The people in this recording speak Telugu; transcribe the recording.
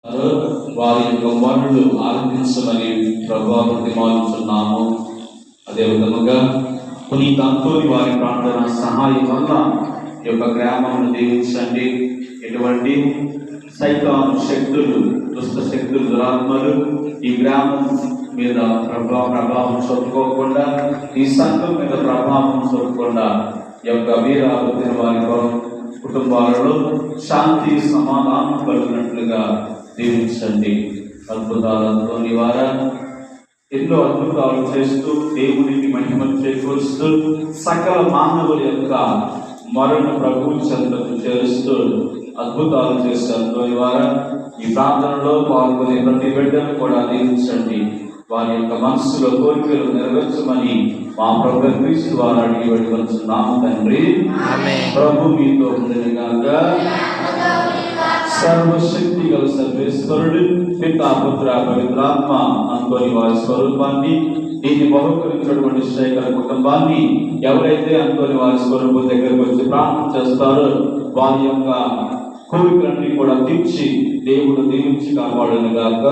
వారి యొక్క మనులు ఆనందించమని ప్రభువా ప్రతిమాలుచున్నాము. అదే విధముగా పునీత అంతోని వారి ప్రార్థన సహాయం వల్ల ఈ యొక్క గ్రామమును దీవించండి. ఎటువంటి సైతాను శక్తులు, దుష్ట శక్తులు, దురాత్మలు ఈ గ్రామం మీద ప్రభావం చూపుకోకుండా, ఈ సంఘం మీద ప్రభావం చూపకుండా ఈ యొక్క వీరాలు వారి కుటుంబాలలో శాంతి సమాధానం కలిగినట్లుగా దీవించండి. అద్భుతాలతో వారా ఎన్నో అద్భుతాలు చేస్తూ దేవునికి మహిమ చేకూరుస్తూ సకల మానవుల యొక్క మరణ ప్రభువు చెంతకు చేరుస్తూ అద్భుతాలు చేస్తారు ద్వారా ఈ ప్రార్థనలో పాల్గొనే ప్రతి బిడ్డను కూడా దీవించండి. వారి యొక్క మనస్సులో కోరికలు నెరవేర్చమని మా ప్రభు క్రీస్తు ద్వారా అడిగి వేడుకొనుచున్నాము తండ్రి. ప్రభు మీతో ఉండగాక. సర్వశక్తి గల సర్వేశ్వరుడు పితా పుత్ర పవిత్రాత్మ అనుకోని వారి స్వరూపాన్ని, దీన్ని బహుకరించినటువంటి శేఖర కుటుంబాన్ని ఎవరైతే అనుకోని వారి స్వరూపం దగ్గరకు వచ్చి ప్రార్థన చేస్తారో వారి యొక్క కోరికలన్నీ కూడా తీర్చి దేవుడు దీవించి కాపాడును గాక.